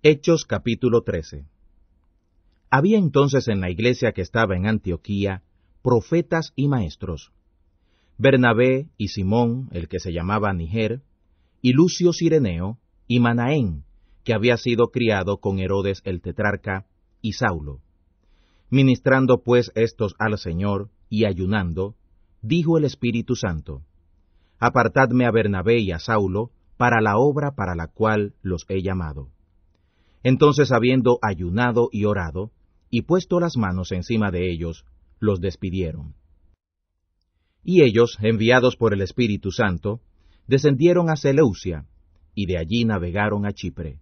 Hechos capítulo 13. Había entonces en la iglesia que estaba en Antioquía profetas y maestros: Bernabé y Simón, el que se llamaba Niger, y Lucio Cireneo, y Manaén, que había sido criado con Herodes el tetrarca, y Saulo. Ministrando pues estos al Señor, y ayunando, dijo el Espíritu Santo: Apartadme a Bernabé y a Saulo para la obra para la cual los he llamado. Entonces, habiendo ayunado y orado, y puesto las manos encima de ellos, los despidieron. Y ellos, enviados por el Espíritu Santo, descendieron a Seleucia, y de allí navegaron a Chipre.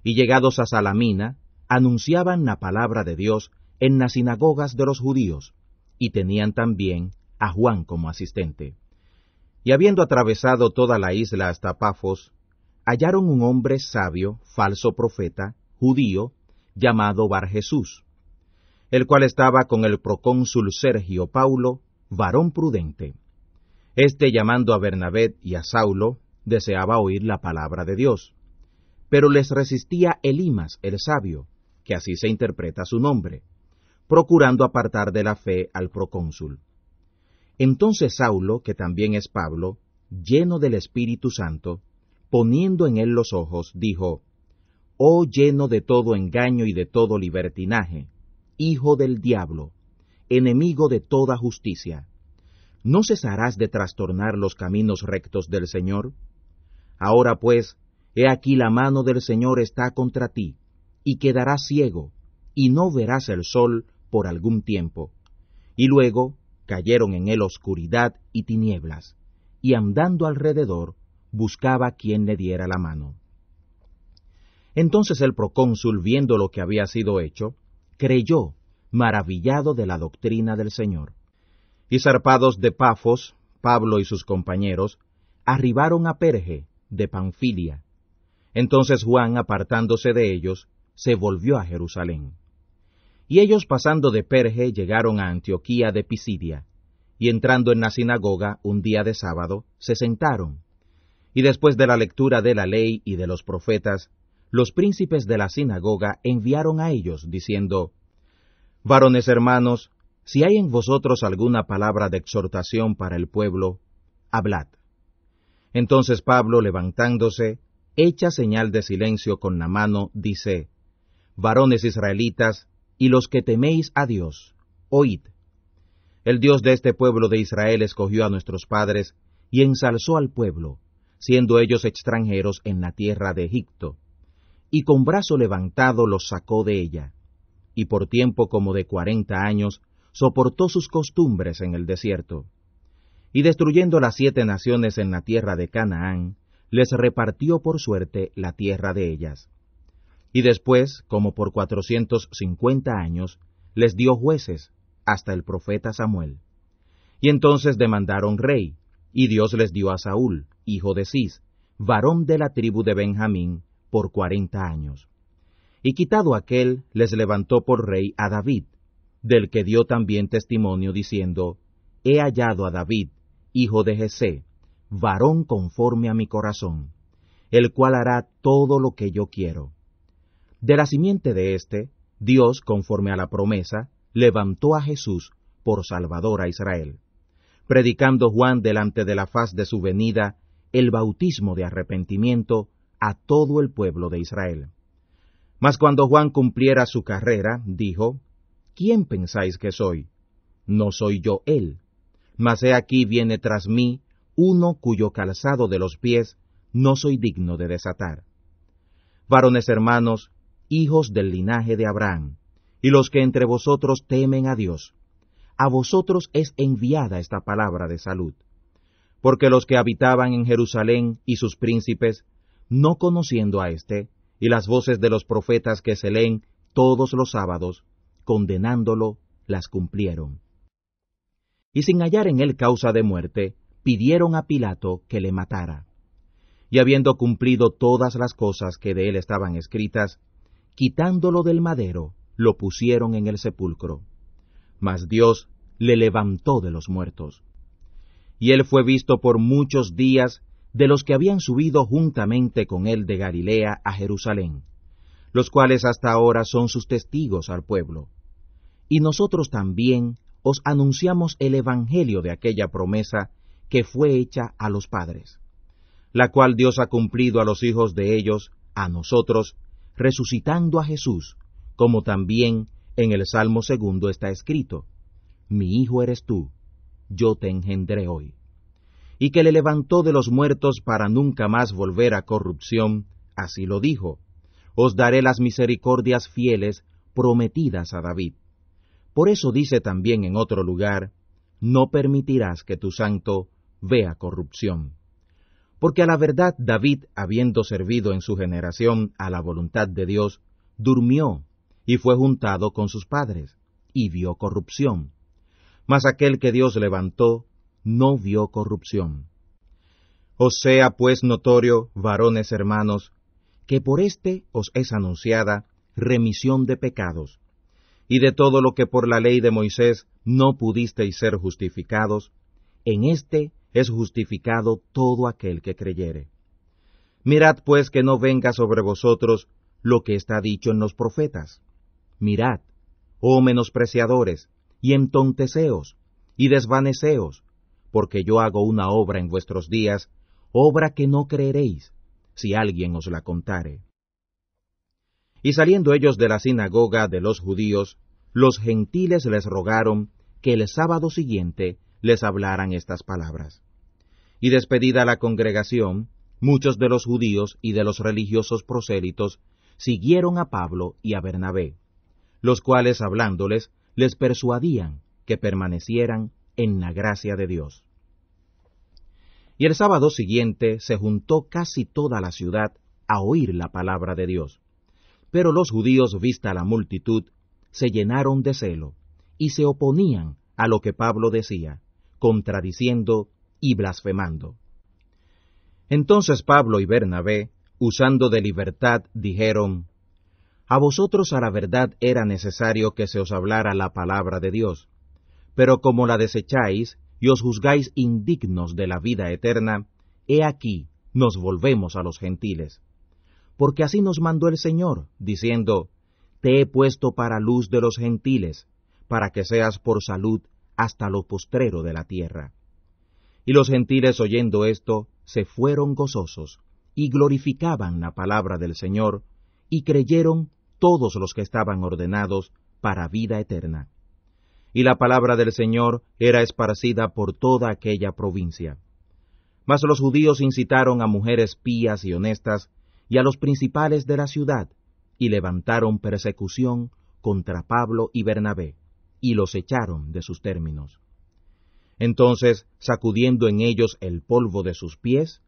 Y llegados a Salamina, anunciaban la palabra de Dios en las sinagogas de los judíos, y tenían también a Juan como asistente. Y habiendo atravesado toda la isla hasta Pafos, hallaron un hombre sabio, falso profeta, judío, llamado Barjesús, el cual estaba con el procónsul Sergio Paulo, varón prudente. Este, llamando a Bernabé y a Saulo, deseaba oír la palabra de Dios. Pero les resistía Elimas el sabio, que así se interpreta su nombre, procurando apartar de la fe al procónsul. Entonces Saulo, que también es Pablo, lleno del Espíritu Santo, poniendo en él los ojos, dijo: Oh lleno de todo engaño y de todo libertinaje, hijo del diablo, enemigo de toda justicia, ¿no cesarás de trastornar los caminos rectos del Señor? Ahora pues, he aquí la mano del Señor está contra ti, y quedarás ciego, y no verás el sol por algún tiempo. Y luego cayeron en él oscuridad y tinieblas, y andando alrededor, buscaba quien le diera la mano. Entonces el procónsul, viendo lo que había sido hecho, creyó, maravillado de la doctrina del Señor. Y zarpados de Pafos, Pablo y sus compañeros arribaron a Perge de Panfilia. Entonces Juan, apartándose de ellos, se volvió a Jerusalén. Y ellos, pasando de Perge, llegaron a Antioquía de Pisidia, y entrando en la sinagoga un día de sábado, se sentaron. Y después de la lectura de la ley y de los profetas, los príncipes de la sinagoga enviaron a ellos, diciendo: Varones hermanos, si hay en vosotros alguna palabra de exhortación para el pueblo, hablad. Entonces Pablo, levantándose, hecha señal de silencio con la mano, dice: Varones israelitas, y los que teméis a Dios, oíd. El Dios de este pueblo de Israel escogió a nuestros padres y ensalzó al pueblo, siendo ellos extranjeros en la tierra de Egipto, y con brazo levantado los sacó de ella, y por tiempo como de 40 años soportó sus costumbres en el desierto. Y destruyendo las 7 naciones en la tierra de Canaán, les repartió por suerte la tierra de ellas. Y después, como por 450 años, les dio jueces, hasta el profeta Samuel. Y entonces demandaron rey, y Dios les dio a Saúl, hijo de Cis, varón de la tribu de Benjamín, por 40 años. Y quitado aquel, les levantó por rey a David, del que dio también testimonio, diciendo: He hallado a David, hijo de Jesé, varón conforme a mi corazón, el cual hará todo lo que yo quiero. De la simiente de éste, Dios, conforme a la promesa, levantó a Jesús por Salvador a Israel, predicando Juan delante de la faz de su venida el bautismo de arrepentimiento a todo el pueblo de Israel. Mas cuando Juan cumpliera su carrera, dijo: ¿Quién pensáis que soy? No soy yo él, mas he aquí viene tras mí uno cuyo calzado de los pies no soy digno de desatar. Varones hermanos, hijos del linaje de Abraham, y los que entre vosotros temen a Dios, a vosotros es enviada esta palabra de salud. Porque los que habitaban en Jerusalén y sus príncipes, no conociendo a éste, y las voces de los profetas que se leen todos los sábados, condenándolo, las cumplieron. Y sin hallar en él causa de muerte, pidieron a Pilato que le matara. Y habiendo cumplido todas las cosas que de él estaban escritas, quitándolo del madero, lo pusieron en el sepulcro. Mas Dios le levantó de los muertos. Y él fue visto por muchos días de los que habían subido juntamente con él de Galilea a Jerusalén, los cuales hasta ahora son sus testigos al pueblo. Y nosotros también os anunciamos el evangelio de aquella promesa que fue hecha a los padres, la cual Dios ha cumplido a los hijos de ellos, a nosotros, resucitando a Jesús, como también en el Salmo 2 está escrito: Mi hijo eres tú, yo te engendré hoy. Y que le levantó de los muertos para nunca más volver a corrupción, así lo dijo: Os daré las misericordias fieles prometidas a David. Por eso dice también en otro lugar: No permitirás que tu santo vea corrupción. Porque a la verdad David, habiendo servido en su generación a la voluntad de Dios, durmió y fue juntado con sus padres, y vio corrupción. Mas aquel que Dios levantó no vio corrupción. Os sea pues notorio, varones hermanos, que por éste os es anunciada remisión de pecados, y de todo lo que por la ley de Moisés no pudisteis ser justificados, en éste es justificado todo aquel que creyere. Mirad pues que no venga sobre vosotros lo que está dicho en los profetas. Mirad, oh menospreciadores, y entonteceos, y desvaneceos, porque yo hago una obra en vuestros días, obra que no creeréis, si alguien os la contare. Y saliendo ellos de la sinagoga de los judíos, los gentiles les rogaron que el sábado siguiente les hablaran estas palabras. Y despedida la congregación, muchos de los judíos y de los religiosos prosélitos siguieron a Pablo y a Bernabé, los cuales hablándoles les persuadían que permanecieran en la gracia de Dios. Y el sábado siguiente se juntó casi toda la ciudad a oír la palabra de Dios. Pero los judíos, vista la multitud, se llenaron de celo, y se oponían a lo que Pablo decía, contradiciendo y blasfemando. Entonces Pablo y Bernabé, usando de libertad, dijeron: A vosotros a la verdad era necesario que se os hablara la palabra de Dios, pero como la desecháis y os juzgáis indignos de la vida eterna, he aquí nos volvemos a los gentiles. Porque así nos mandó el Señor, diciendo: Te he puesto para luz de los gentiles, para que seas por salud hasta lo postrero de la tierra. Y los gentiles, oyendo esto, se fueron gozosos, y glorificaban la palabra del Señor, y creyeron todos los que estaban ordenados para vida eterna. Y la palabra del Señor era esparcida por toda aquella provincia. Mas los judíos incitaron a mujeres pías y honestas, y a los principales de la ciudad, y levantaron persecución contra Pablo y Bernabé, y los echaron de sus términos. Entonces, sacudiendo en ellos el polvo de sus pies,